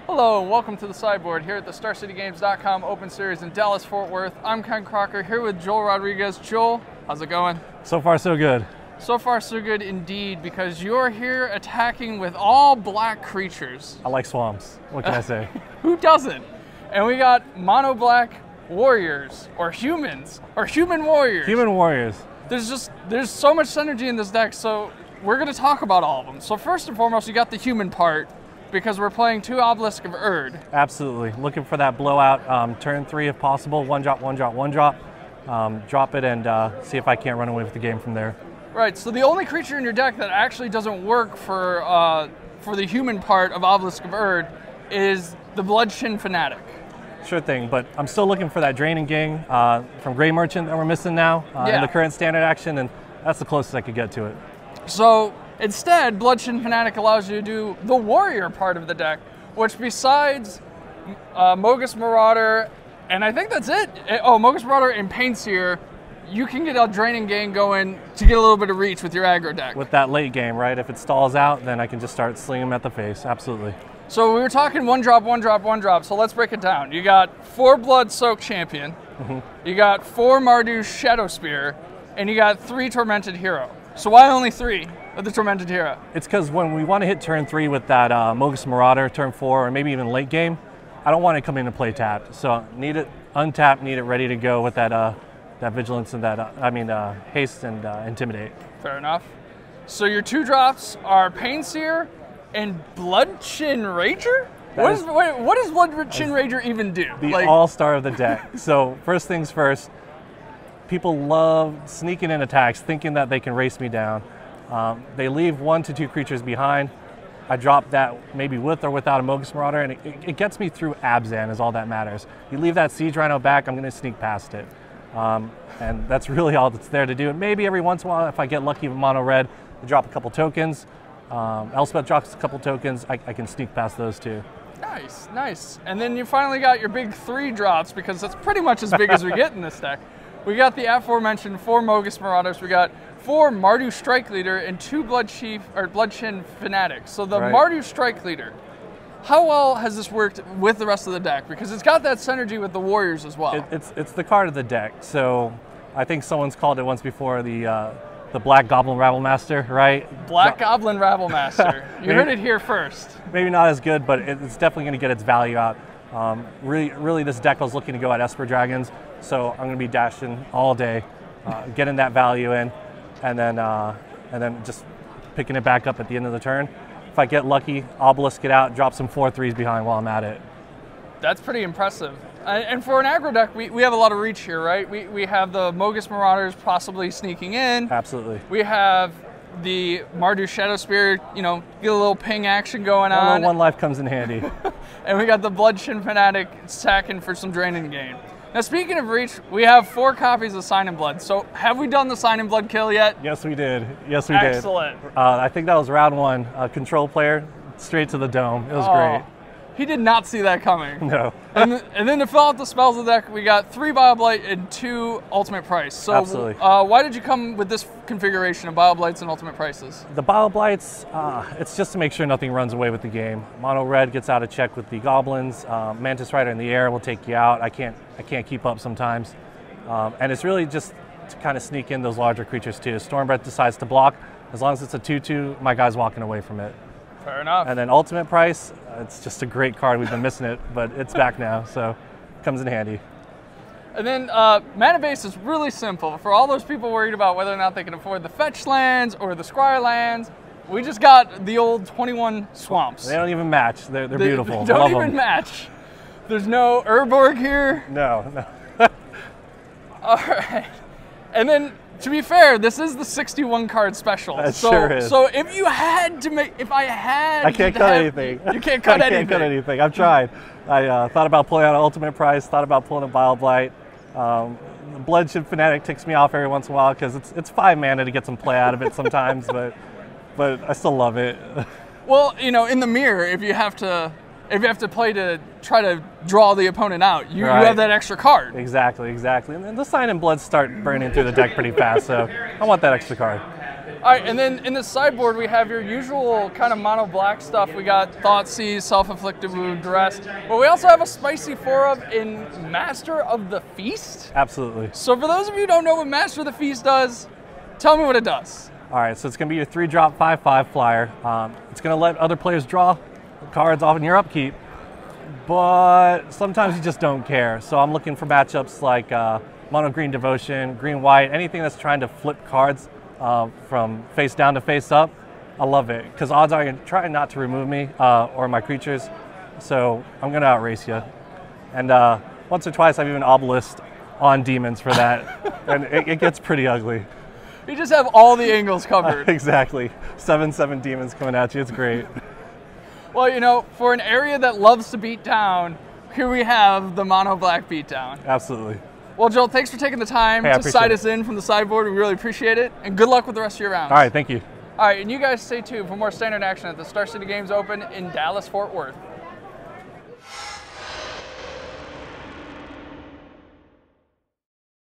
Hello and welcome to the Sideboard here at the StarCityGames.com Open Series in Dallas-Fort Worth. I'm Ken Crocker here with Joel Rodriguez. Joel, how's it going? So far, so good. So far, so good indeed, because you're here attacking with all black creatures. I like swamps. What can I say? Who doesn't? And we got mono black warriors, or humans, or human warriors. Human warriors. There's so much synergy in this deck, so we're going to talk about all of them. So first and foremost, you got the human part, because we're playing 2 Obelisk of Erd. Absolutely. Looking for that blowout. Turn 3 if possible. One drop, one drop, one drop. Drop it and see if I can't run away with the game from there. Right, so the only creature in your deck that actually doesn't work for the human part of Obelisk of Erd is the Bloodshin Fanatic. Sure thing, but I'm still looking for that Draining Gang from Grey Merchant that we're missing now in the current standard action, and that's the closest I could get to it. So instead, Bloodshin Fanatic allows you to do the warrior part of the deck, which besides Mogis Marauder, and I think that's it. Mogis Marauder and Painseer, you can get a Draining Gang going to get a little bit of reach with your aggro deck. With that late game, right? If it stalls out, then I can just start slinging them at the face. Absolutely. So we were talking one drop, one drop, one drop. So let's break it down. You got 4 Blood Soak Champion, you got 4 Mardu Shadow Spear, and you got 3 Tormented Hero. So why only 3 of the Tormented Hero? It's because when we want to hit turn 3 with that Mogis Marauder, turn 4, or maybe even late game, I don't want to come in and play tapped. So need it untapped, need it ready to go with that that Vigilance and that, Haste and Intimidate. Fair enough. So your 2 drops are Painseer and Bloodshin Rager? What does Bloodshin Rager even do? The all-star of the deck. So first things first, people love sneaking in attacks, thinking that they can race me down. They leave 1 to 2 creatures behind. I drop that maybe with or without a Mogis Marauder, and it gets me through Abzan is all that matters. You leave that Siege Rhino back, I'm going to sneak past it. And that's really all that's there to do. And maybe every once in a while, if I get lucky with mono red, I drop a couple tokens. Elspeth drops a couple tokens. I can sneak past those too. Nice, nice. And then you finally got your big 3 drops, because that's pretty much as big as we get in this deck. We got the aforementioned 4 Mogis Marauders. We got 4 Mardu Strike Leader and 2 Bloodshin Fanatics. So the Mardu Strike Leader, how well has this worked with the rest of the deck? Because it's got that synergy with the Warriors as well. It's the card of the deck. So I think someone's called it once before the Black Goblin Rabblemaster, right? Black Goblin Rabblemaster. You heard it here first. Maybe not as good, but it's definitely going to get its value out. Really, this deck was looking to go at Esper Dragons, so I'm going to be dashing all day, getting that value in, and then just picking it back up at the end of the turn. If I get lucky, Obelisk it out, drop some 4/3s behind while I'm at it. That's pretty impressive. And for an aggro deck, we have a lot of reach here, right? We have the Mogis Marauders possibly sneaking in. Absolutely. We have the Mardu Shadow Spear, get a little ping action going on. One life comes in handy. And we got the Bloodshin Fanatic sacking for some Draining Game. Now, speaking of reach, we have 4 copies of Sign in Blood. So have we done the Sign in Blood kill yet? Yes, we did. Yes, we did. Excellent. I think that was round 1. Control player, straight to the dome. It was great. He did not see that coming. No. and then to fill out the spells of the deck, we got 3 Bioblight and 2 Ultimate Price. So absolutely. Why did you come with this configuration of Bioblights and Ultimate Prices? The Bioblights, it's just to make sure nothing runs away with the game. Mono red gets out of check with the goblins. Mantis Rider in the air will take you out. I can't keep up sometimes. And it's really just to kind of sneak in those larger creatures too. Stormbreath decides to block. As long as it's a 2/2, my guy's walking away from it. Fair enough. And then Ultimate Price, it's just a great card. We've been missing it, but it's back now, so it comes in handy. And then mana base is really simple. For all those people worried about whether or not they can afford the fetch lands or the scry lands, we just got the old 21 swamps. They don't even match. They're beautiful. They don't even match. There's no Urborg here. No. All right. And then, to be fair, this is the 61 card special. It sure is. So if you had to make, I can't cut anything. You can't cut anything. I can't cut anything. I've tried. I thought about pulling out an Ultimate Price, thought about pulling a Bioblight. Bloodshin Fanatic ticks me off every once in a while because it's 5 mana to get some play out of it sometimes, but I still love it. Well, in the mirror, if you have to play to try to draw the opponent out, you have that extra card. Exactly. And then the Sign in Blood start burning through the deck pretty fast, so I want that extra card. All right, and then in the sideboard, we have your usual kind of mono black stuff. We got Thoughtseize, Self-Inflicted Wound, Duress, but we also have a spicy 4-of in Master of the Feast. Absolutely. So for those of you who don't know what Master of the Feast does, tell me what it does. All right, so it's going to be your 3-drop 5/5 flyer. It's going to let other players draw cards off in your upkeep, but sometimes you just don't care. So I'm looking for matchups like Mono Green Devotion, Green White, anything that's trying to flip cards from face down to face up. I love it because odds are you're trying not to remove me or my creatures, so I'm going to outrace you. And once or twice I've even obelisked on demons for that, and it gets pretty ugly. You just have all the angles covered. Exactly. 7/7 demons coming at you. It's great. Well, you know, for an area that loves to beat down, here we have the mono black beatdown. Absolutely. Well, Joel, thanks for taking the time to side us in from the sideboard. We really appreciate it, and good luck with the rest of your rounds. All right, thank you. All right, and you guys stay tuned for more standard action at the Star City Games Open in Dallas, Fort Worth.